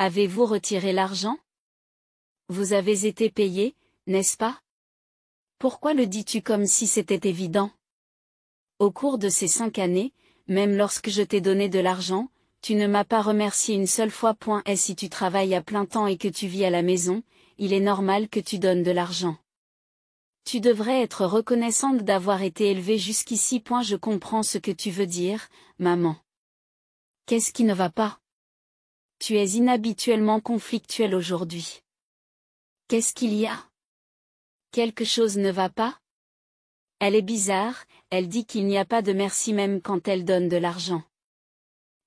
Avez-vous retiré l'argent? Vous avez été payé, n'est-ce pas? Pourquoi le dis-tu comme si c'était évident? Au cours de ces 5 années, même lorsque je t'ai donné de l'argent, tu ne m'as pas remercié une seule fois. Et si tu travailles à plein temps et que tu vis à la maison, il est normal que tu donnes de l'argent. Tu devrais être reconnaissante d'avoir été élevée jusqu'ici. Je comprends ce que tu veux dire, maman. Qu'est-ce qui ne va pas? Tu es inhabituellement conflictuelle aujourd'hui. Qu'est-ce qu'il y a? Quelque chose ne va pas? Elle est bizarre, elle dit qu'il n'y a pas de merci même quand elle donne de l'argent.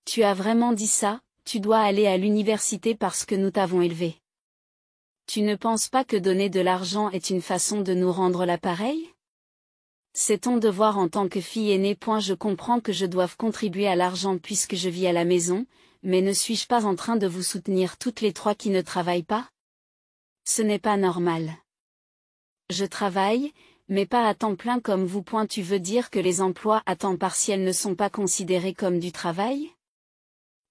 Tu as vraiment dit ça? Tu dois aller à l'université parce que nous t'avons élevé. Tu ne penses pas que donner de l'argent est une façon de nous rendre l'appareil? C'est ton devoir en tant que fille aînée. Je comprends que je doive contribuer à l'argent puisque je vis à la maison, mais ne suis-je pas en train de vous soutenir toutes les trois qui ne travaillent pas? Ce n'est pas normal. Je travaille, mais pas à temps plein comme vous. Tu veux dire que les emplois à temps partiel ne sont pas considérés comme du travail?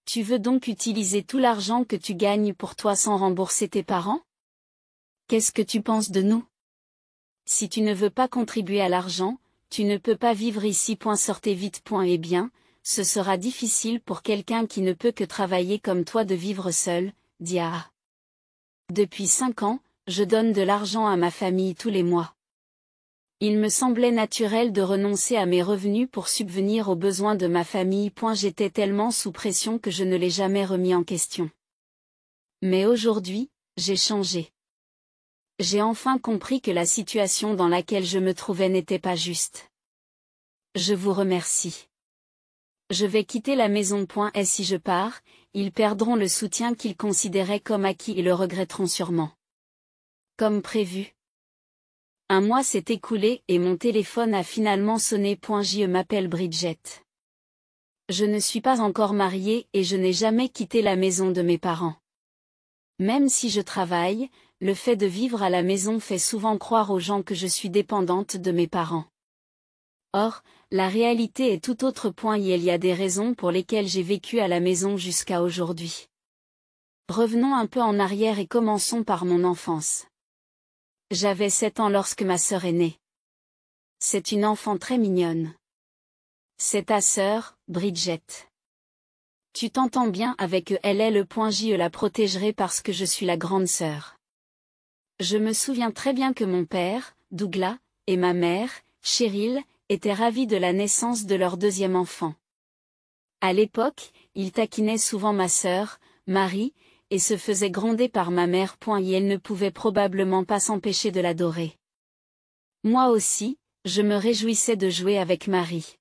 Tu veux donc utiliser tout l'argent que tu gagnes pour toi sans rembourser tes parents? Qu'est-ce que tu penses de nous? Si tu ne veux pas contribuer à l'argent, tu ne peux pas vivre ici. Sortez vite. Eh bien, ce sera difficile pour quelqu'un qui ne peut que travailler comme toi de vivre seul, dit Aa. Depuis 5 ans, je donne de l'argent à ma famille tous les mois. Il me semblait naturel de renoncer à mes revenus pour subvenir aux besoins de ma famille. J'étais tellement sous pression que je ne l'ai jamais remis en question. Mais aujourd'hui, j'ai changé. J'ai enfin compris que la situation dans laquelle je me trouvais n'était pas juste. Je vous remercie. Je vais quitter la maison. Et si je pars, ils perdront le soutien qu'ils considéraient comme acquis et le regretteront sûrement. Comme prévu. Un mois s'est écoulé et mon téléphone a finalement sonné. Je m'appelle Bridget. Je ne suis pas encore mariée et je n'ai jamais quitté la maison de mes parents. Même si je travaille, le fait de vivre à la maison fait souvent croire aux gens que je suis dépendante de mes parents. Or, la réalité est tout autre. Il y a des raisons pour lesquelles j'ai vécu à la maison jusqu'à aujourd'hui. Revenons un peu en arrière et commençons par mon enfance. J'avais 7 ans lorsque ma sœur est née. C'est une enfant très mignonne. C'est ta sœur, Bridget. Tu t'entends bien avec elle. Je la protégerai parce que je suis la grande sœur. Je me souviens très bien que mon père, Douglas, et ma mère, Cheryl, étaient ravis de la naissance de leur deuxième enfant. À l'époque, ils taquinaient souvent ma sœur, Marie, et se faisaient gronder par ma mère. Et elle ne pouvait probablement pas s'empêcher de l'adorer. Moi aussi, je me réjouissais de jouer avec Marie.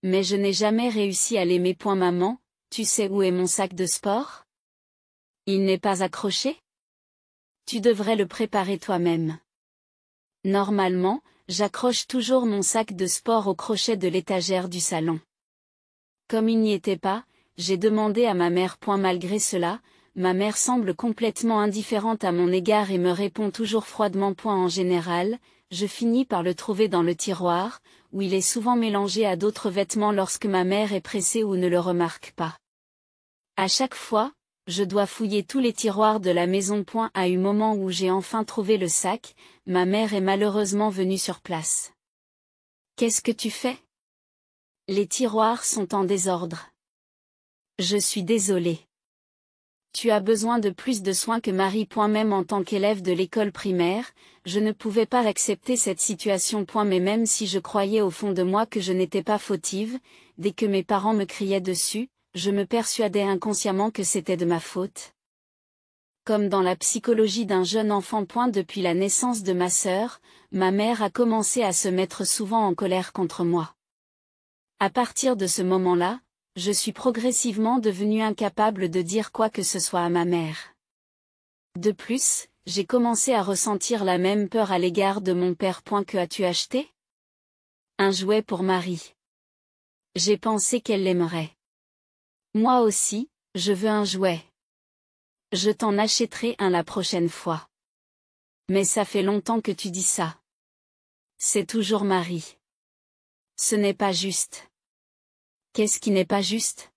Mais je n'ai jamais réussi à l'aimer. Maman, tu sais où est mon sac de sport? Il n'est pas accroché? Tu devrais le préparer toi-même. Normalement, j'accroche toujours mon sac de sport au crochet de l'étagère du salon. Comme il n'y était pas, j'ai demandé à ma mère. Malgré cela, ma mère semble complètement indifférente à mon égard et me répond toujours froidement. En général, je finis par le trouver dans le tiroir, où il est souvent mélangé à d'autres vêtements lorsque ma mère est pressée ou ne le remarque pas. À chaque fois, je dois fouiller tous les tiroirs de la maison. À un moment où j'ai enfin trouvé le sac, ma mère est malheureusement venue sur place. Qu'est-ce que tu fais? Les tiroirs sont en désordre. Je suis désolée. Tu as besoin de plus de soins que Marie. Même en tant qu'élève de l'école primaire, je ne pouvais pas accepter cette situation. Mais même si je croyais au fond de moi que je n'étais pas fautive, dès que mes parents me criaient dessus, je me persuadais inconsciemment que c'était de ma faute. Comme dans la psychologie d'un jeune enfant. Depuis la naissance de ma sœur, ma mère a commencé à se mettre souvent en colère contre moi. À partir de ce moment-là, je suis progressivement devenue incapable de dire quoi que ce soit à ma mère. De plus, j'ai commencé à ressentir la même peur à l'égard de mon père. Que as-tu acheté? Un jouet pour Marie. J'ai pensé qu'elle l'aimerait. Moi aussi, je veux un jouet. Je t'en achèterai un la prochaine fois. Mais ça fait longtemps que tu dis ça. C'est toujours Marie. Ce n'est pas juste. Qu'est-ce qui n'est pas juste?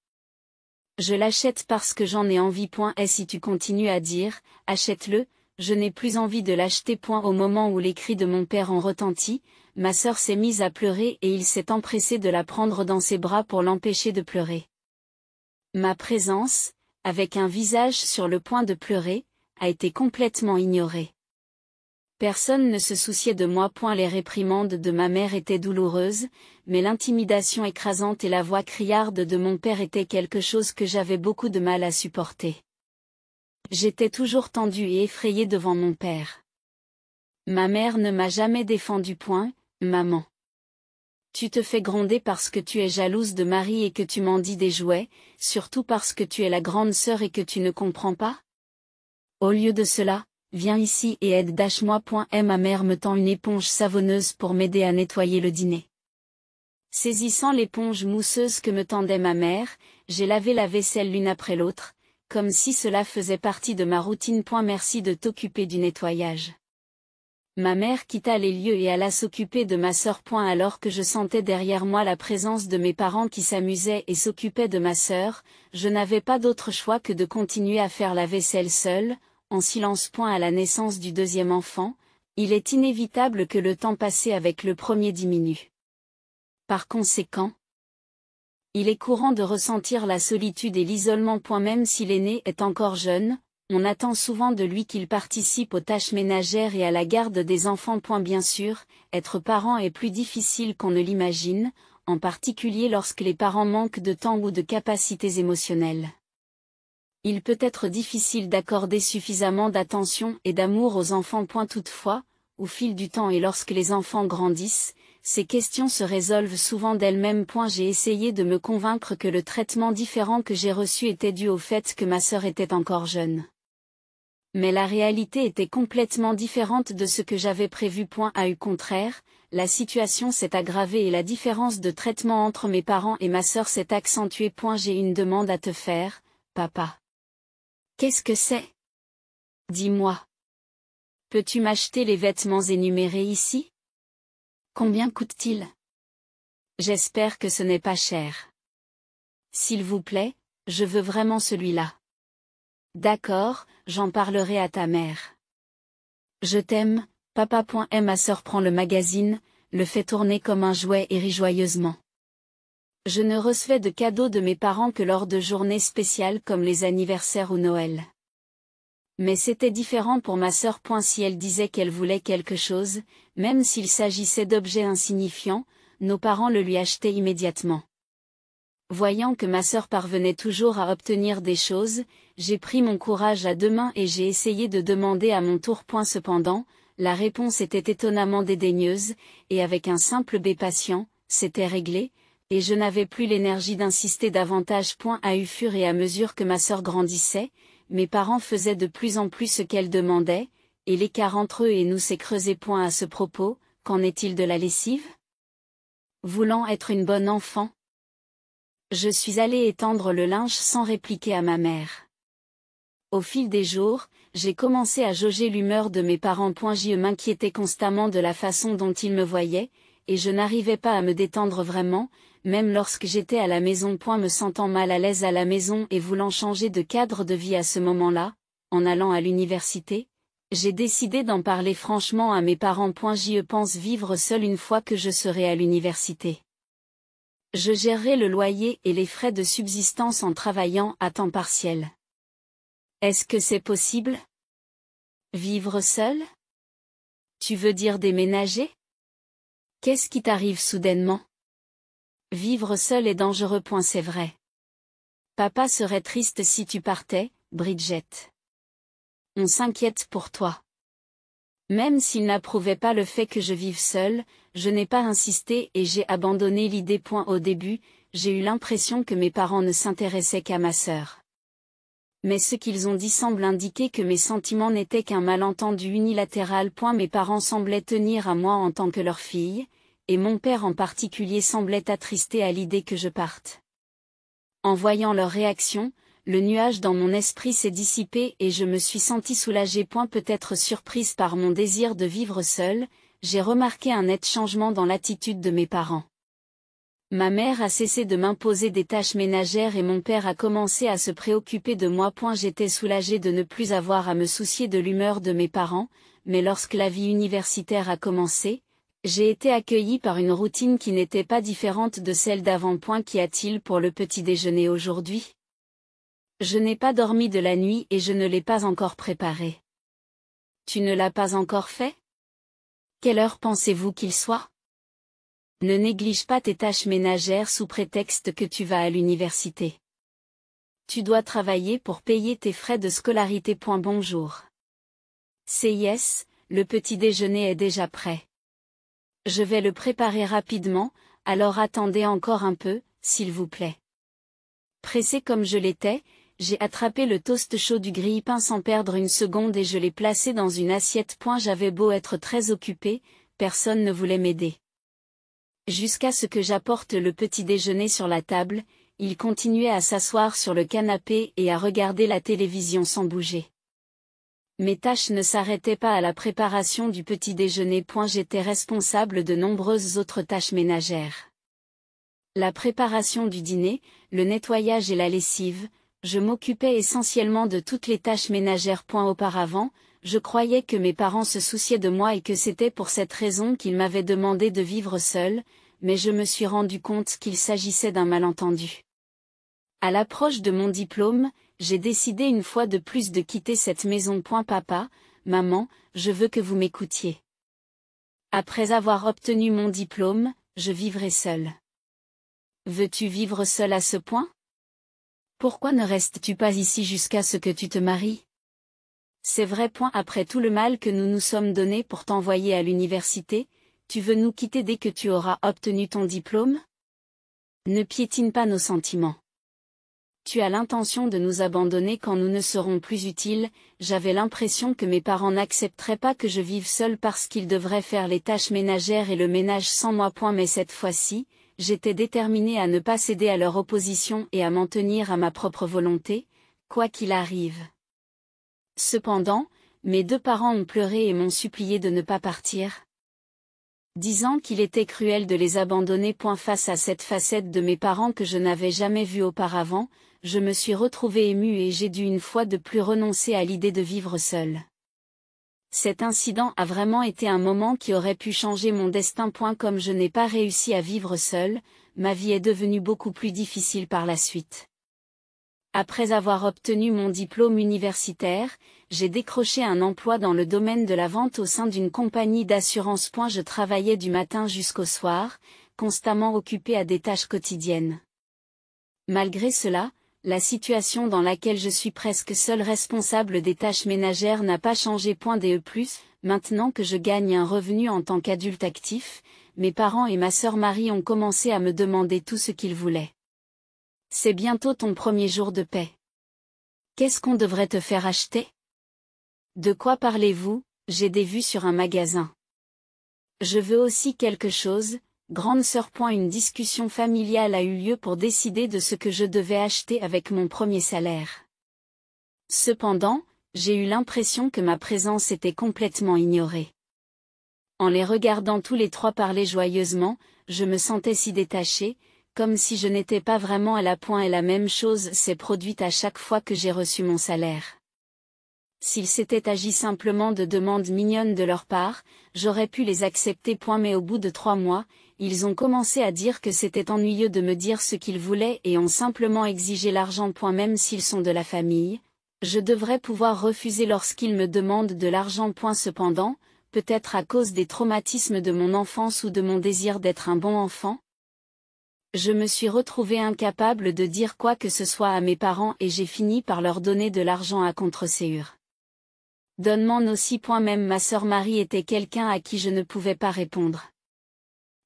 Je l'achète parce que j'en ai envie. Et si tu continues à dire, achète-le, je n'ai plus envie de l'acheter. Au moment où les cris de mon père ont retenti, ma sœur s'est mise à pleurer et il s'est empressé de la prendre dans ses bras pour l'empêcher de pleurer. Ma présence, avec un visage sur le point de pleurer, a été complètement ignorée. Personne ne se souciait de moi. Les réprimandes de ma mère étaient douloureuses, mais l'intimidation écrasante et la voix criarde de mon père étaient quelque chose que j'avais beaucoup de mal à supporter. J'étais toujours tendue et effrayée devant mon père. Ma mère ne m'a jamais défendu. Maman. Tu te fais gronder parce que tu es jalouse de Marie et que tu m'en dis des jouets, surtout parce que tu es la grande sœur et que tu ne comprends pas? Au lieu de cela, viens ici et aide. Moi. Ma mère me tend une éponge savonneuse pour m'aider à nettoyer le dîner. Saisissant l'éponge mousseuse que me tendait ma mère, j'ai lavé la vaisselle l'une après l'autre, comme si cela faisait partie de ma routine. Merci de t'occuper du nettoyage. Ma mère quitta les lieux et alla s'occuper de ma sœur. Alors que je sentais derrière moi la présence de mes parents qui s'amusaient et s'occupaient de ma sœur, je n'avais pas d'autre choix que de continuer à faire la vaisselle seule, en silence. À la naissance du deuxième enfant, il est inévitable que le temps passé avec le premier diminue. Par conséquent, il est courant de ressentir la solitude et l'isolement. Même si l'aîné est encore jeune, on attend souvent de lui qu'il participe aux tâches ménagères et à la garde des enfants. Bien sûr, être parent est plus difficile qu'on ne l'imagine, en particulier lorsque les parents manquent de temps ou de capacités émotionnelles. Il peut être difficile d'accorder suffisamment d'attention et d'amour aux enfants. Toutefois, au fil du temps et lorsque les enfants grandissent, ces questions se résolvent souvent d'elles-mêmes. J'ai essayé de me convaincre que le traitement différent que j'ai reçu était dû au fait que ma sœur était encore jeune. Mais la réalité était complètement différente de ce que j'avais prévu. Au contraire, la situation s'est aggravée et la différence de traitement entre mes parents et ma sœur s'est accentuée. J'ai une demande à te faire, papa. Qu'est-ce que c'est? Dis-moi. Peux-tu m'acheter les vêtements énumérés ici? Combien coûte-t-il? J'espère que ce n'est pas cher. S'il vous plaît, je veux vraiment celui-là. D'accord, j'en parlerai à ta mère. Je t'aime, papa. Ma sœur prend le magazine, le fait tourner comme un jouet et rit joyeusement. Je ne recevais de cadeaux de mes parents que lors de journées spéciales comme les anniversaires ou Noël. Mais c'était différent pour ma sœur. Si elle disait qu'elle voulait quelque chose, même s'il s'agissait d'objets insignifiants, nos parents le lui achetaient immédiatement. Voyant que ma sœur parvenait toujours à obtenir des choses, j'ai pris mon courage à deux mains et j'ai essayé de demander à mon tour. Cependant, la réponse était étonnamment dédaigneuse, et avec un simple bé patient, c'était réglé, et je n'avais plus l'énergie d'insister davantage. Au fur et à mesure que ma sœur grandissait, mes parents faisaient de plus en plus ce qu'elle demandait, et l'écart entre eux et nous s'est creusé. À ce propos, qu'en est-il de la lessive? Voulant être une bonne enfant, je suis allée étendre le linge sans répliquer à ma mère. Au fil des jours, j'ai commencé à jauger l'humeur de mes parents. Je m'inquiétais constamment de la façon dont ils me voyaient, et je n'arrivais pas à me détendre vraiment, même lorsque j'étais à la maison. Me sentant mal à l'aise à la maison et voulant changer de cadre de vie à ce moment-là, en allant à l'université, j'ai décidé d'en parler franchement à mes parents. Je pense vivre seule une fois que je serai à l'université. Je gérerai le loyer et les frais de subsistance en travaillant à temps partiel. Est-ce que c'est possible? Vivre seul? Tu veux dire déménager? Qu'est-ce qui t'arrive soudainement? Vivre seul est dangereux. C'est vrai. Papa serait triste si tu partais, Bridget. On s'inquiète pour toi. Même s'il n'approuvait pas le fait que je vive seule, je n'ai pas insisté et j'ai abandonné l'idée. Au début, j'ai eu l'impression que mes parents ne s'intéressaient qu'à ma sœur. Mais ce qu'ils ont dit semble indiquer que mes sentiments n'étaient qu'un malentendu unilatéral. Mes parents semblaient tenir à moi en tant que leur fille, et mon père en particulier semblait attristé à l'idée que je parte. En voyant leur réaction, le nuage dans mon esprit s'est dissipé et je me suis sentie soulagée. Peut-être surprise par mon désir de vivre seule, j'ai remarqué un net changement dans l'attitude de mes parents. Ma mère a cessé de m'imposer des tâches ménagères et mon père a commencé à se préoccuper de moi. J'étais soulagée de ne plus avoir à me soucier de l'humeur de mes parents, mais lorsque la vie universitaire a commencé, j'ai été accueillie par une routine qui n'était pas différente de celle d'avant. Qu'y a-t-il pour le petit déjeuner aujourd'hui? Je n'ai pas dormi de la nuit et je ne l'ai pas encore préparé. Tu ne l'as pas encore fait? Quelle heure pensez-vous qu'il soit? Ne néglige pas tes tâches ménagères sous prétexte que tu vas à l'université. Tu dois travailler pour payer tes frais de scolarité. Bonjour. C'est yes, le petit déjeuner est déjà prêt. Je vais le préparer rapidement, alors attendez encore un peu, s'il vous plaît. Pressé comme je l'étais, j'ai attrapé le toast chaud du grille-pain sans perdre une seconde et je l'ai placé dans une assiette. J'avais beau être très occupé, personne ne voulait m'aider. Jusqu'à ce que j'apporte le petit déjeuner sur la table, il continuait à s'asseoir sur le canapé et à regarder la télévision sans bouger. Mes tâches ne s'arrêtaient pas à la préparation du petit déjeuner. J'étais responsable de nombreuses autres tâches ménagères. La préparation du dîner, le nettoyage et la lessive, je m'occupais essentiellement de toutes les tâches ménagères. Auparavant, je croyais que mes parents se souciaient de moi et que c'était pour cette raison qu'ils m'avaient demandé de vivre seul, mais je me suis rendu compte qu'il s'agissait d'un malentendu. À l'approche de mon diplôme, j'ai décidé une fois de plus de quitter cette maison. Papa, maman, je veux que vous m'écoutiez. Après avoir obtenu mon diplôme, je vivrai seule. Veux-tu vivre seule à ce point? Pourquoi ne restes-tu pas ici jusqu'à ce que tu te maries? C'est vrai. Après tout le mal que nous nous sommes donné pour t'envoyer à l'université, tu veux nous quitter dès que tu auras obtenu ton diplôme? Ne piétine pas nos sentiments. Tu as l'intention de nous abandonner quand nous ne serons plus utiles. J'avais l'impression que mes parents n'accepteraient pas que je vive seule parce qu'ils devraient faire les tâches ménagères et le ménage sans moi. Mais cette fois-ci, j'étais déterminée à ne pas céder à leur opposition et à m'en tenir à ma propre volonté, quoi qu'il arrive. Cependant, mes deux parents ont pleuré et m'ont supplié de ne pas partir, disant qu'il était cruel de les abandonner. Face à cette facette de mes parents que je n'avais jamais vue auparavant, je me suis retrouvée émue et j'ai dû une fois de plus renoncer à l'idée de vivre seule. Cet incident a vraiment été un moment qui aurait pu changer mon destin. Comme je n'ai pas réussi à vivre seule, ma vie est devenue beaucoup plus difficile par la suite. Après avoir obtenu mon diplôme universitaire, j'ai décroché un emploi dans le domaine de la vente au sein d'une compagnie d'assurance. Je travaillais du matin jusqu'au soir, constamment occupée à des tâches quotidiennes. Malgré cela, la situation dans laquelle je suis presque seule responsable des tâches ménagères n'a pas changé. Maintenant que je gagne un revenu en tant qu'adulte actif, mes parents et ma sœur Marie ont commencé à me demander tout ce qu'ils voulaient. C'est bientôt ton premier jour de paix. Qu'est-ce qu'on devrait te faire acheter? De quoi parlez-vous? J'ai des vues sur un magasin. Je veux aussi quelque chose, grande sœur. Une discussion familiale a eu lieu pour décider de ce que je devais acheter avec mon premier salaire. Cependant, j'ai eu l'impression que ma présence était complètement ignorée. En les regardant tous les trois parler joyeusement, je me sentais si détachée, comme si je n'étais pas vraiment à la pointe. Et la même chose s'est produite à chaque fois que j'ai reçu mon salaire. S'il s'était agi simplement de demandes mignonnes de leur part, j'aurais pu les accepter. Mais au bout de 3 mois, ils ont commencé à dire que c'était ennuyeux de me dire ce qu'ils voulaient et ont simplement exigé l'argent. Même s'ils sont de la famille, je devrais pouvoir refuser lorsqu'ils me demandent de l'argent. Cependant, peut-être à cause des traumatismes de mon enfance ou de mon désir d'être un bon enfant, je me suis retrouvée incapable de dire quoi que ce soit à mes parents et j'ai fini par leur donner de l'argent à contre-séure. Donne-m'en aussi. Même ma sœur Marie était quelqu'un à qui je ne pouvais pas répondre.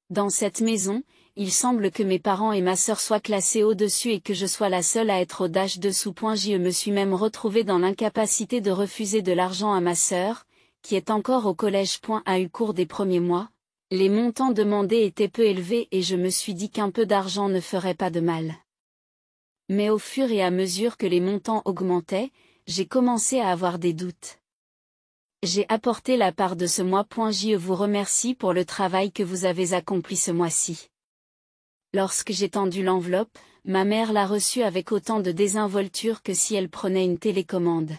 Dans cette maison, il semble que mes parents et ma sœur soient classés au-dessus et que je sois la seule à être au-dessous. Je me suis même retrouvée dans l'incapacité de refuser de l'argent à ma sœur, qui est encore au collège. A eu cours des premiers mois. Les montants demandés étaient peu élevés et je me suis dit qu'un peu d'argent ne ferait pas de mal. Mais au fur et à mesure que les montants augmentaient, j'ai commencé à avoir des doutes. J'ai apporté la part de ce mois. Je vous remercie pour le travail que vous avez accompli ce mois-ci. Lorsque j'ai tendu l'enveloppe, ma mère l'a reçue avec autant de désinvolture que si elle prenait une télécommande.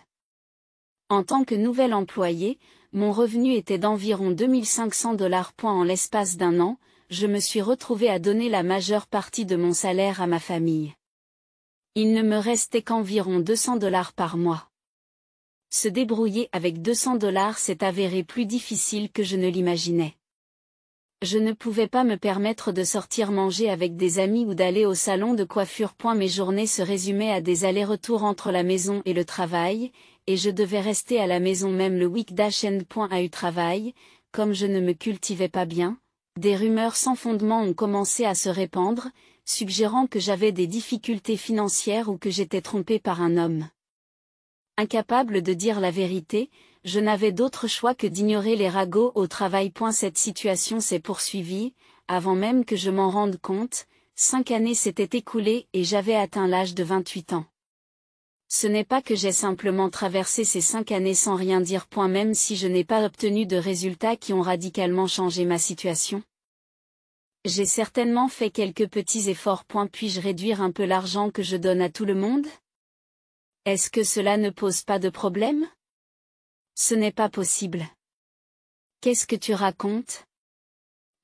En tant que nouvel employé, mon revenu était d'environ $2500 en l'espace d'un an. Je me suis retrouvé à donner la majeure partie de mon salaire à ma famille. Il ne me restait qu'environ $200 par mois. Se débrouiller avec $200 s'est avéré plus difficile que je ne l'imaginais. Je ne pouvais pas me permettre de sortir manger avec des amis ou d'aller au salon de coiffure. Mes journées se résumaient à des allers-retours entre la maison et le travail, et je devais rester à la maison même le week-end. À eu travail, comme je ne me cultivais pas bien, des rumeurs sans fondement ont commencé à se répandre, suggérant que j'avais des difficultés financières ou que j'étais trompée par un homme. Incapable de dire la vérité, je n'avais d'autre choix que d'ignorer les ragots au travail. Cette situation s'est poursuivie, avant même que je m'en rende compte, 5 années s'étaient écoulées et j'avais atteint l'âge de 28 ans. Ce n'est pas que j'ai simplement traversé ces 5 années sans rien dire. Même si je n'ai pas obtenu de résultats qui ont radicalement changé ma situation. J'ai certainement fait quelques petits efforts. Puis-je réduire un peu l'argent que je donne à tout le monde? Est-ce que cela ne pose pas de problème? Ce n'est pas possible. Qu'est-ce que tu racontes?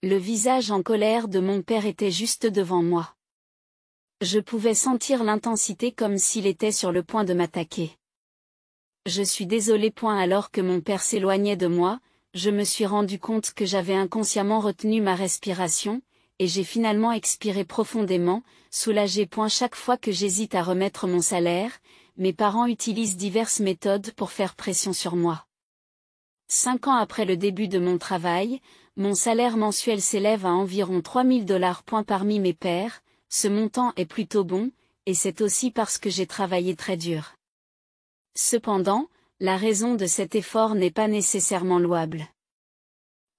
Le visage en colère de mon père était juste devant moi. Je pouvais sentir l'intensité comme s'il était sur le point de m'attaquer. Je suis désolé. Alors que mon père s'éloignait de moi, je me suis rendu compte que j'avais inconsciemment retenu ma respiration, et j'ai finalement expiré profondément, soulagé. Chaque fois que j'hésite à remettre mon salaire, mes parents utilisent diverses méthodes pour faire pression sur moi. 5 ans après le début de mon travail, mon salaire mensuel s'élève à environ $3000. Parmi mes pairs, ce montant est plutôt bon, et c'est aussi parce que j'ai travaillé très dur. Cependant, la raison de cet effort n'est pas nécessairement louable.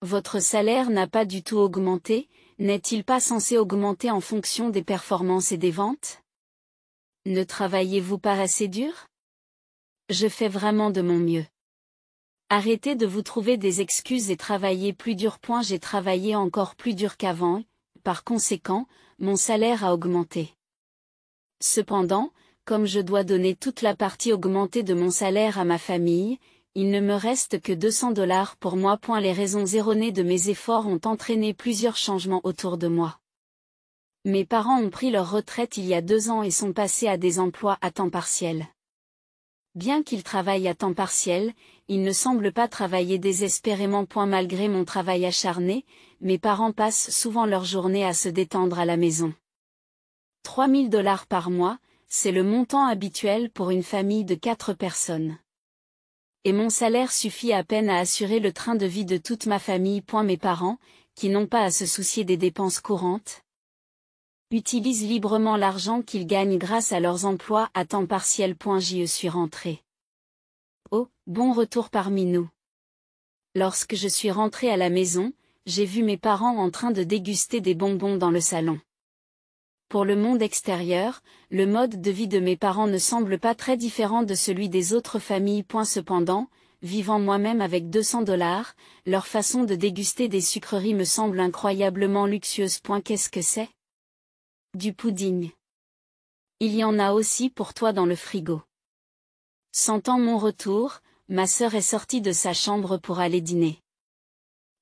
Votre salaire n'a pas du tout augmenté, n'est-il pas censé augmenter en fonction des performances et des ventes? Ne travaillez-vous pas assez dur? Je fais vraiment de mon mieux. Arrêtez de vous trouver des excuses et travaillez plus dur. J'ai travaillé encore plus dur qu'avant, par conséquent, mon salaire a augmenté. Cependant, comme je dois donner toute la partie augmentée de mon salaire à ma famille, il ne me reste que $200 pour moi. Les raisons erronées de mes efforts ont entraîné plusieurs changements autour de moi. Mes parents ont pris leur retraite il y a 2 ans et sont passés à des emplois à temps partiel. Bien qu'ils travaillent à temps partiel, ils ne semblent pas travailler désespérément. Malgré mon travail acharné, mes parents passent souvent leur journée à se détendre à la maison. $3000 par mois, c'est le montant habituel pour une famille de 4 personnes. Et mon salaire suffit à peine à assurer le train de vie de toute ma famille. Mes parents, qui n'ont pas à se soucier des dépenses courantes, utilisent librement l'argent qu'ils gagnent grâce à leurs emplois à temps partiel. J'y suis rentré. Oh, bon retour parmi nous. Lorsque je suis rentré à la maison, j'ai vu mes parents en train de déguster des bonbons dans le salon. Pour le monde extérieur, le mode de vie de mes parents ne semble pas très différent de celui des autres familles. Cependant, vivant moi-même avec $200, leur façon de déguster des sucreries me semble incroyablement luxueuse. Qu'est-ce que c'est? Du pudding. Il y en a aussi pour toi dans le frigo. Sentant mon retour, ma sœur est sortie de sa chambre pour aller dîner.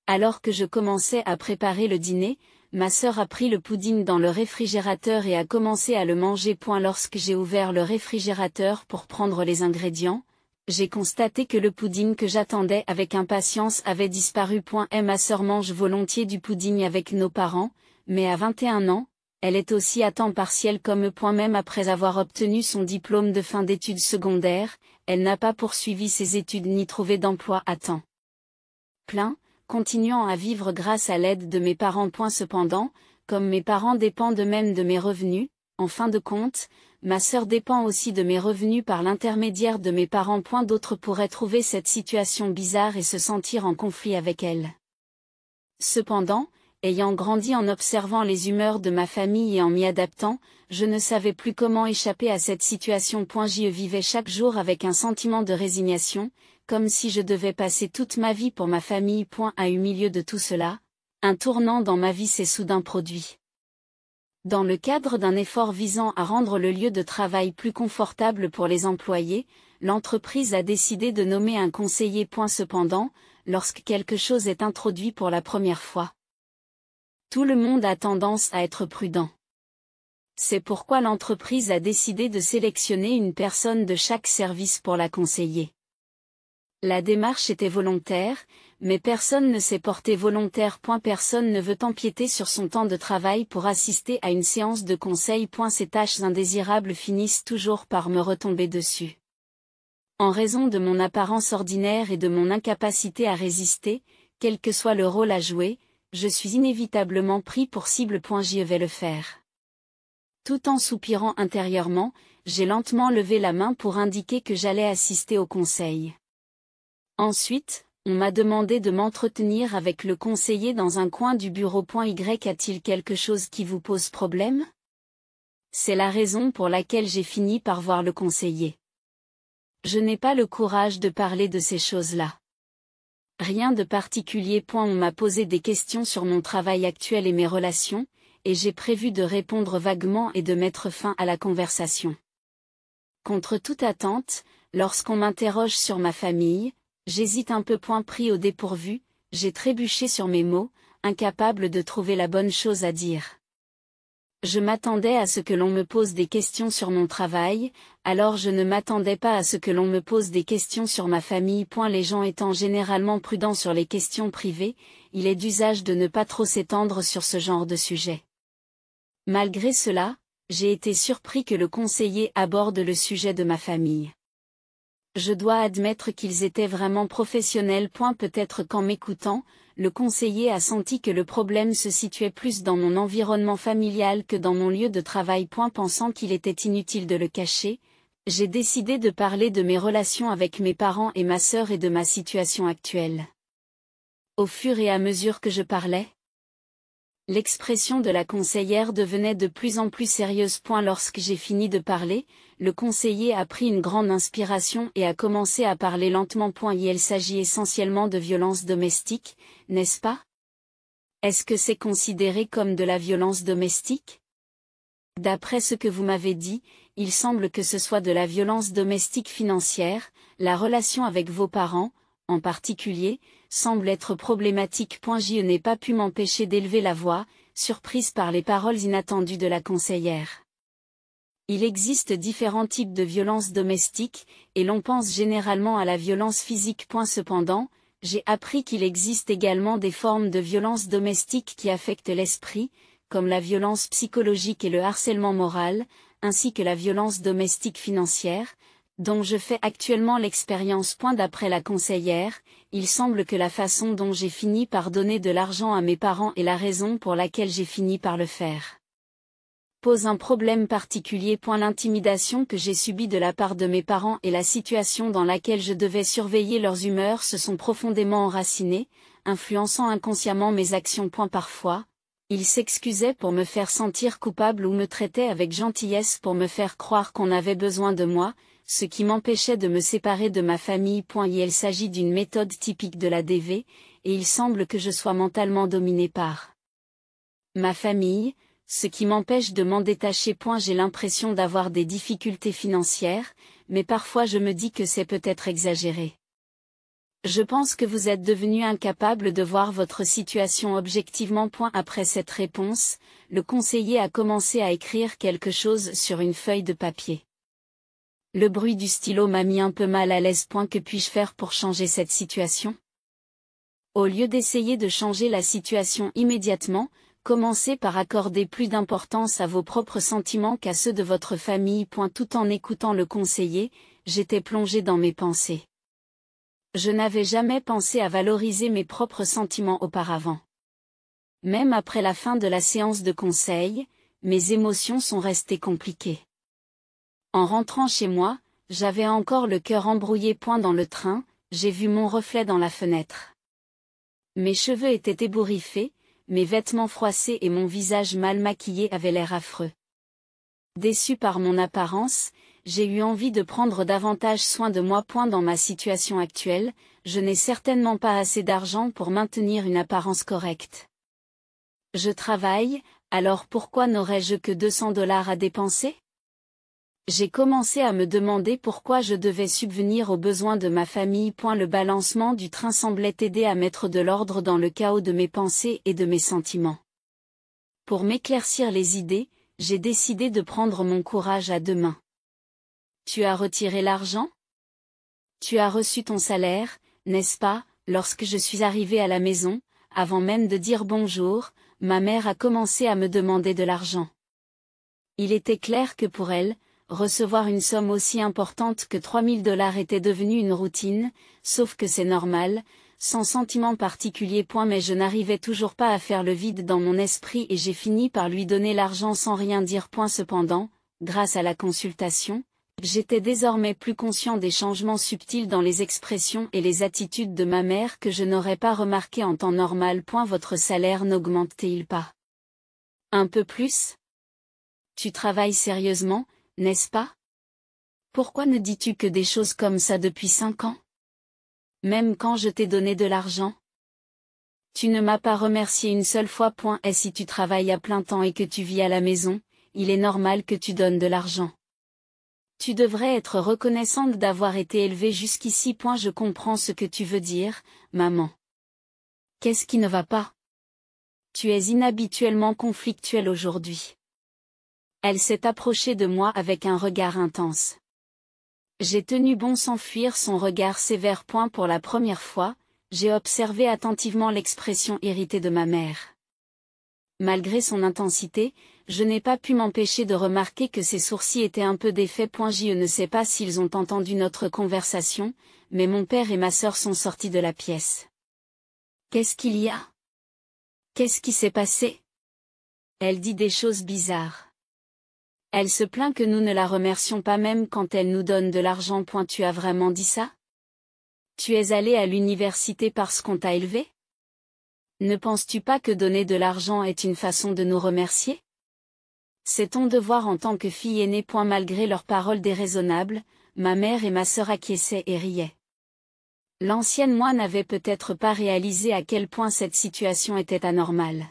Alors que je commençais à préparer le dîner, ma sœur a pris le pudding dans le réfrigérateur et a commencé à le manger. Lorsque j'ai ouvert le réfrigérateur pour prendre les ingrédients, j'ai constaté que le pudding que j'attendais avec impatience avait disparu. Ma sœur mange volontiers du pudding avec nos parents, mais à 21 ans, elle est aussi à temps partiel comme eux. Même après avoir obtenu son diplôme de fin d'études secondaires, elle n'a pas poursuivi ses études ni trouvé d'emploi à temps plein, continuant à vivre grâce à l'aide de mes parents. Cependant, comme mes parents dépendent eux-mêmes de mes revenus, en fin de compte, ma sœur dépend aussi de mes revenus par l'intermédiaire de mes parents. D'autres pourraient trouver cette situation bizarre et se sentir en conflit avec elle. Cependant, ayant grandi en observant les humeurs de ma famille et en m'y adaptant, je ne savais plus comment échapper à cette situation. J'y vivais chaque jour avec un sentiment de résignation, comme si je devais passer toute ma vie pour ma famille. Au milieu de tout cela, un tournant dans ma vie s'est soudain produit. Dans le cadre d'un effort visant à rendre le lieu de travail plus confortable pour les employés, l'entreprise a décidé de nommer un conseiller. Cependant, lorsque quelque chose est introduit pour la première fois, tout le monde a tendance à être prudent. C'est pourquoi l'entreprise a décidé de sélectionner une personne de chaque service pour la conseiller. La démarche était volontaire, mais personne ne s'est porté volontaire. Personne ne veut empiéter sur son temps de travail pour assister à une séance de conseil. Ces tâches indésirables finissent toujours par me retomber dessus. En raison de mon apparence ordinaire et de mon incapacité à résister, quel que soit le rôle à jouer, je suis inévitablement pris pour cible. Je vais le faire. Tout en soupirant intérieurement, j'ai lentement levé la main pour indiquer que j'allais assister au conseil. Ensuite, on m'a demandé de m'entretenir avec le conseiller dans un coin du bureau. Y a-t-il quelque chose qui vous pose problème? C'est la raison pour laquelle j'ai fini par voir le conseiller. Je n'ai pas le courage de parler de ces choses-là. Rien de particulier. On m'a posé des questions sur mon travail actuel et mes relations, et j'ai prévu de répondre vaguement et de mettre fin à la conversation. Contre toute attente, lorsqu'on m'interroge sur ma famille, j'hésite un peu. Pris au dépourvu, j'ai trébuché sur mes mots, incapable de trouver la bonne chose à dire. Je m'attendais à ce que l'on me pose des questions sur mon travail, alors je ne m'attendais pas à ce que l'on me pose des questions sur ma famille. Les gens étant généralement prudents sur les questions privées, il est d'usage de ne pas trop s'étendre sur ce genre de sujet. Malgré cela, j'ai été surpris que le conseiller aborde le sujet de ma famille. Je dois admettre qu'ils étaient vraiment professionnels. Peut-être qu'en m'écoutant, le conseiller a senti que le problème se situait plus dans mon environnement familial que dans mon lieu de travail. Pensant qu'il était inutile de le cacher, j'ai décidé de parler de mes relations avec mes parents et ma sœur et de ma situation actuelle. Au fur et à mesure que je parlais, l'expression de la conseillère devenait de plus en plus sérieuse. Lorsque j'ai fini de parler, le conseiller a pris une grande inspiration et a commencé à parler lentement. Il s'agit essentiellement de violence domestique, n'est-ce pas? Est-ce que c'est considéré comme de la violence domestique? D'après ce que vous m'avez dit, il semble que ce soit de la violence domestique financière. La relation avec vos parents, en particulier, semble être problématique. Je n'ai pas pu m'empêcher d'élever la voix, surprise par les paroles inattendues de la conseillère. Il existe différents types de violences domestiques, et l'on pense généralement à la violence physique. Cependant, j'ai appris qu'il existe également des formes de violence domestique qui affectent l'esprit, comme la violence psychologique et le harcèlement moral, ainsi que la violence domestique financière, dont je fais actuellement l'expérience. D'après la conseillère, il semble que la façon dont j'ai fini par donner de l'argent à mes parents est la raison pour laquelle j'ai fini par le faire. Pose un problème particulier. L'intimidation que j'ai subie de la part de mes parents et la situation dans laquelle je devais surveiller leurs humeurs se sont profondément enracinées, influençant inconsciemment mes actions. Parfois, ils s'excusaient pour me faire sentir coupable ou me traitaient avec gentillesse pour me faire croire qu'on avait besoin de moi, ce qui m'empêchait de me séparer de ma famille. Il s'agit d'une méthode typique de la DV, et il semble que je sois mentalement dominé par ma famille, ce qui m'empêche de m'en détacher. J'ai l'impression d'avoir des difficultés financières, mais parfois je me dis que c'est peut-être exagéré. Je pense que vous êtes devenu incapable de voir votre situation objectivement. Après cette réponse, le conseiller a commencé à écrire quelque chose sur une feuille de papier. Le bruit du stylo m'a mis un peu mal à l'aise. Que puis-je faire pour changer cette situation? Au lieu d'essayer de changer la situation immédiatement, commencez par accorder plus d'importance à vos propres sentiments qu'à ceux de votre famille. Tout en écoutant le conseiller, j'étais plongé dans mes pensées. Je n'avais jamais pensé à valoriser mes propres sentiments auparavant. Même après la fin de la séance de conseil, mes émotions sont restées compliquées. En rentrant chez moi, j'avais encore le cœur embrouillé. Dans le train, j'ai vu mon reflet dans la fenêtre. Mes cheveux étaient ébouriffés, mes vêtements froissés et mon visage mal maquillé avaient l'air affreux. Déçu par mon apparence, j'ai eu envie de prendre davantage soin de moi. Dans ma situation actuelle, je n'ai certainement pas assez d'argent pour maintenir une apparence correcte. Je travaille, Alors pourquoi n'aurais-je que 200 $ à dépenser? J'ai commencé à me demander pourquoi je devais subvenir aux besoins de ma famille. Le balancement du train semblait aider à mettre de l'ordre dans le chaos de mes pensées et de mes sentiments. Pour m'éclaircir les idées, j'ai décidé de prendre mon courage à deux mains. Tu as retiré l'argent? Tu as reçu ton salaire, n'est-ce pas? Lorsque je suis arrivée à la maison, avant même de dire bonjour, ma mère a commencé à me demander de l'argent. Il était clair que pour elle, recevoir une somme aussi importante que 3000 $ était devenue une routine, sauf que c'est normal, sans sentiment particulier. Mais je n'arrivais toujours pas à faire le vide dans mon esprit et j'ai fini par lui donner l'argent sans rien dire. Cependant, grâce à la consultation, j'étais désormais plus conscient des changements subtils dans les expressions et les attitudes de ma mère que je n'aurais pas remarqué en temps normal. Votre salaire n'augmente-t-il pas un peu plus? Tu travailles sérieusement, n'est-ce pas? Pourquoi ne dis-tu que des choses comme ça depuis 5 ans? Même quand je t'ai donné de l'argent? Tu ne m'as pas remercié une seule fois. Et si tu travailles à plein temps et que tu vis à la maison, il est normal que tu donnes de l'argent. Tu devrais être reconnaissante d'avoir été élevée jusqu'ici. Je comprends ce que tu veux dire, maman. Qu'est-ce qui ne va pas? Tu es inhabituellement conflictuelle aujourd'hui. Elle s'est approchée de moi avec un regard intense. J'ai tenu bon sans fuir son regard sévère. Pour la première fois, j'ai observé attentivement l'expression irritée de ma mère. Malgré son intensité, je n'ai pas pu m'empêcher de remarquer que ses sourcils étaient un peu défaits. Je ne sais pas s'ils ont entendu notre conversation, mais mon père et ma sœur sont sortis de la pièce. Qu'est-ce qu'il y a? Qu'est-ce qui s'est passé? Elle dit des choses bizarres. Elle se plaint que nous ne la remercions pas même quand elle nous donne de l'argent. Tu as vraiment dit ça? Tu es allé à l'université parce qu'on t'a élevé? Ne penses-tu pas que donner de l'argent est une façon de nous remercier? C'est ton devoir en tant que fille aînée. Malgré leurs paroles déraisonnables, ma mère et ma sœur acquiesçaient et riaient. L'ancienne moi n'avait peut-être pas réalisé à quel point cette situation était anormale.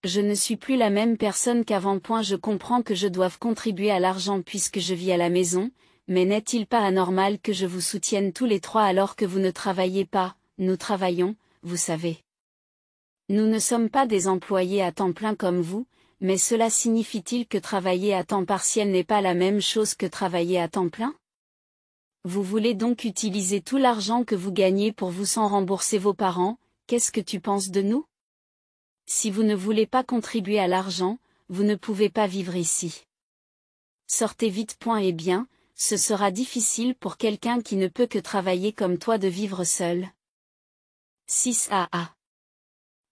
Je ne suis plus la même personne qu'avant. Je comprends que je doive contribuer à l'argent puisque je vis à la maison, mais n'est-il pas anormal que je vous soutienne tous les trois alors que vous ne travaillez pas? Nous travaillons, vous savez. Nous ne sommes pas des employés à temps plein comme vous, mais cela signifie-t-il que travailler à temps partiel n'est pas la même chose que travailler à temps plein? Vous voulez donc utiliser tout l'argent que vous gagnez pour vous sans rembourser vos parents? Qu'est-ce que tu penses de nous? Si vous ne voulez pas contribuer à l'argent, vous ne pouvez pas vivre ici. Sortez vite. Et bien, ce sera difficile pour quelqu'un qui ne peut que travailler comme toi de vivre seul. 6AA.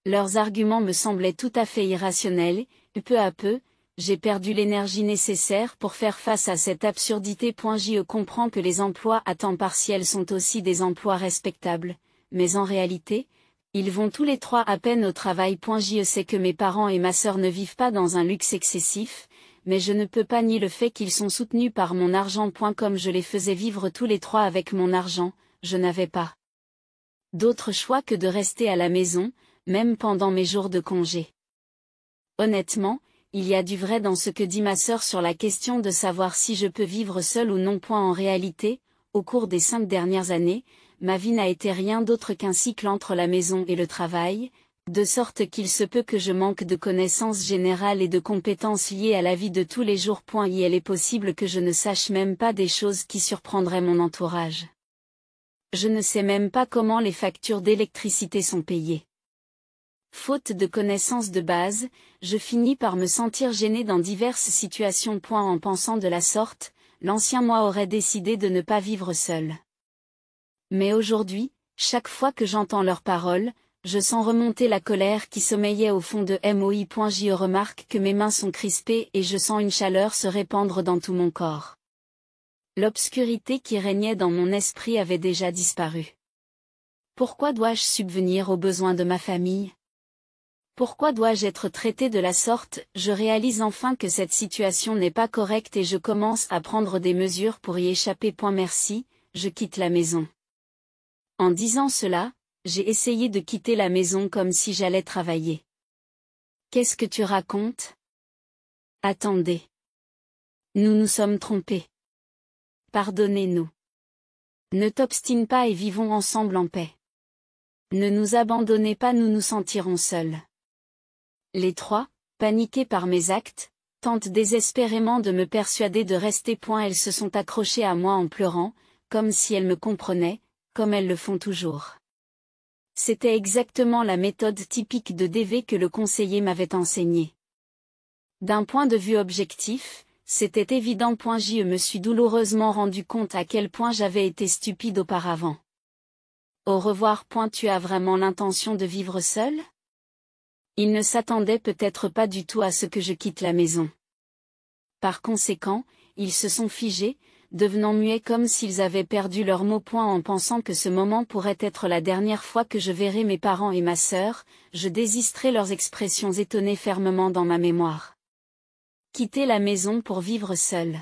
Leurs arguments me semblaient tout à fait irrationnels, et peu à peu, j'ai perdu l'énergie nécessaire pour faire face à cette absurdité. Je comprends que les emplois à temps partiel sont aussi des emplois respectables, mais en réalité, ils vont tous les trois à peine au travail. Je sais que mes parents et ma sœur ne vivent pas dans un luxe excessif, mais je ne peux pas nier le fait qu'ils sont soutenus par mon argent. Comme je les faisais vivre tous les trois avec mon argent, je n'avais pas d'autre choix que de rester à la maison, même pendant mes jours de congé. Honnêtement, il y a du vrai dans ce que dit ma sœur sur la question de savoir si je peux vivre seule ou non. En réalité, au cours des 5 dernières années, ma vie n'a été rien d'autre qu'un cycle entre la maison et le travail, de sorte qu'il se peut que je manque de connaissances générales et de compétences liées à la vie de tous les jours. Il est possible que je ne sache même pas des choses qui surprendraient mon entourage. Je ne sais même pas comment les factures d'électricité sont payées. Faute de connaissances de base, je finis par me sentir gênée dans diverses situations. En pensant de la sorte, l'ancien moi aurait décidé de ne pas vivre seul. Mais aujourd'hui, chaque fois que j'entends leurs paroles, je sens remonter la colère qui sommeillait au fond de moi. Je remarque que mes mains sont crispées et je sens une chaleur se répandre dans tout mon corps. L'obscurité qui régnait dans mon esprit avait déjà disparu. Pourquoi dois-je subvenir aux besoins de ma famille? Pourquoi dois-je être traitée de la sorte? Je réalise enfin que cette situation n'est pas correcte et je commence à prendre des mesures pour y échapper. Merci, je quitte la maison. En disant cela, j'ai essayé de quitter la maison comme si j'allais travailler. Qu'est-ce que tu racontes? Attendez. Nous nous sommes trompés. Pardonnez-nous. Ne t'obstine pas et vivons ensemble en paix. Ne nous abandonnez pas, nous nous sentirons seuls. Les trois, paniqués par mes actes, tentent désespérément de me persuader de rester. Elles se sont accrochées à moi en pleurant, comme si elles me comprenaient, comme elles le font toujours. C'était exactement la méthode typique de DV que le conseiller m'avait enseignée. D'un point de vue objectif, c'était évident. Je me suis douloureusement rendu compte à quel point j'avais été stupide auparavant. Au revoir. Tu as vraiment l'intention de vivre seul? Il ne s'attendait peut-être pas du tout à ce que je quitte la maison. Par conséquent, ils se sont figés, devenant muets comme s'ils avaient perdu leurs mots. En pensant que ce moment pourrait être la dernière fois que je verrai mes parents et ma sœur, je désistrai leurs expressions étonnées fermement dans ma mémoire. Quitter la maison pour vivre seul.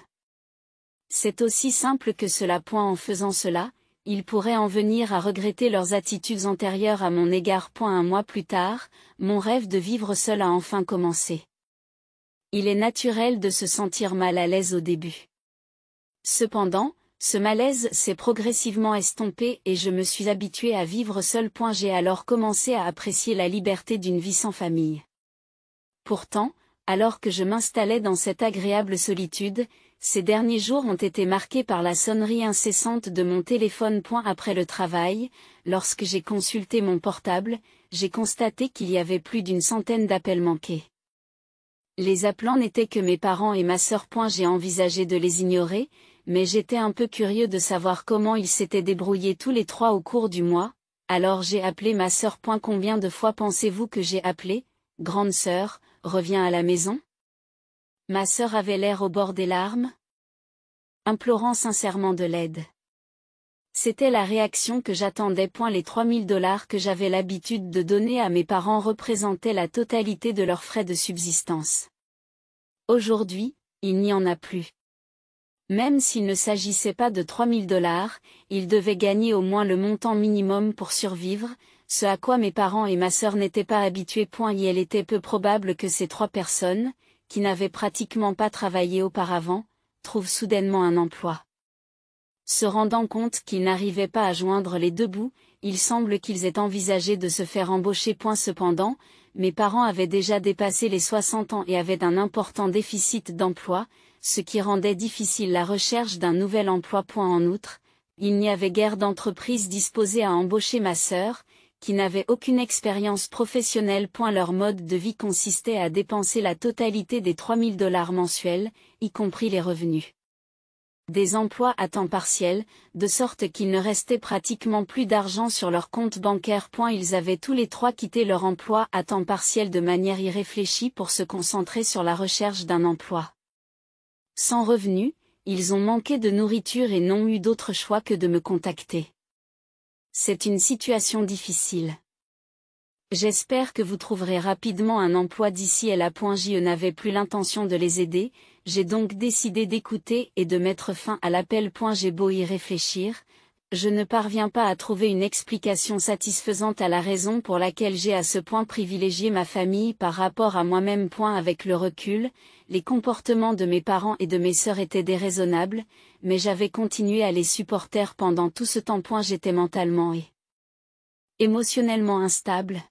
C'est aussi simple que cela. En faisant cela, ils pourraient en venir à regretter leurs attitudes antérieures à mon égard. Un mois plus tard, mon rêve de vivre seul a enfin commencé. Il est naturel de se sentir mal à l'aise au début. Cependant, ce malaise s'est progressivement estompé et je me suis habitué à vivre seul. J'ai alors commencé à apprécier la liberté d'une vie sans famille. Pourtant, alors que je m'installais dans cette agréable solitude, ces derniers jours ont été marqués par la sonnerie incessante de mon téléphone. Après le travail, lorsque j'ai consulté mon portable, j'ai constaté qu'il y avait plus d'une centaine d'appels manqués. Les appelants n'étaient que mes parents et ma sœur. J'ai envisagé de les ignorer, mais j'étais un peu curieux de savoir comment ils s'étaient débrouillés tous les trois au cours du mois, alors j'ai appelé ma sœur. Combien de fois pensez-vous que j'ai appelé? Grande sœur, reviens à la maison? Ma sœur avait l'air au bord des larmes, implorant sincèrement de l'aide. C'était la réaction que j'attendais. Les 3 000 $ que j'avais l'habitude de donner à mes parents représentaient la totalité de leurs frais de subsistance. Aujourd'hui, il n'y en a plus. Même s'il ne s'agissait pas de 3 000 $, ils devaient gagner au moins le montant minimum pour survivre, ce à quoi mes parents et ma sœur n'étaient pas habitués. Il était peu probable que ces trois personnes, qui n'avaient pratiquement pas travaillé auparavant, trouvent soudainement un emploi. Se rendant compte qu'ils n'arrivaient pas à joindre les deux bouts, il semble qu'ils aient envisagé de se faire embaucher. Cependant, mes parents avaient déjà dépassé les 60 ans et avaient un important déficit d'emploi, ce qui rendait difficile la recherche d'un nouvel emploi. En outre, il n'y avait guère d'entreprise disposée à embaucher ma sœur, qui n'avait aucune expérience professionnelle. Leur mode de vie consistait à dépenser la totalité des 3 000 $ mensuels, y compris les revenus des emplois à temps partiel, de sorte qu'il ne restait pratiquement plus d'argent sur leur compte bancaire. Ils avaient tous les trois quitté leur emploi à temps partiel de manière irréfléchie pour se concentrer sur la recherche d'un emploi. Sans revenus, ils ont manqué de nourriture et n'ont eu d'autre choix que de me contacter. C'est une situation difficile. J'espère que vous trouverez rapidement un emploi d'ici et là. Je n'avais plus l'intention de les aider, j'ai donc décidé d'écouter et de mettre fin à l'appel. J'ai beau y réfléchir, je ne parviens pas à trouver une explication satisfaisante à la raison pour laquelle j'ai à ce point privilégié ma famille par rapport à moi-même. Avec le recul, les comportements de mes parents et de mes sœurs étaient déraisonnables, mais j'avais continué à les supporter pendant tout ce temps. J'étais mentalement et émotionnellement instable,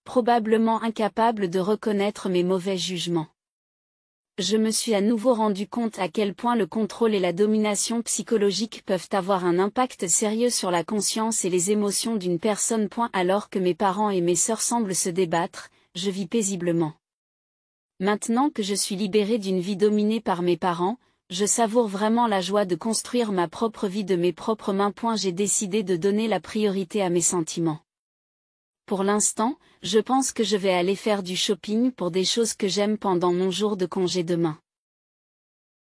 probablement incapable de reconnaître mes mauvais jugements. Je me suis à nouveau rendu compte à quel point le contrôle et la domination psychologique peuvent avoir un impact sérieux sur la conscience et les émotions d'une personne. Alors que mes parents et mes sœurs semblent se débattre, je vis paisiblement. Maintenant que je suis libérée d'une vie dominée par mes parents, je savoure vraiment la joie de construire ma propre vie de mes propres mains. J'ai décidé de donner la priorité à mes sentiments. Pour l'instant, je pense que je vais aller faire du shopping pour des choses que j'aime pendant mon jour de congé demain.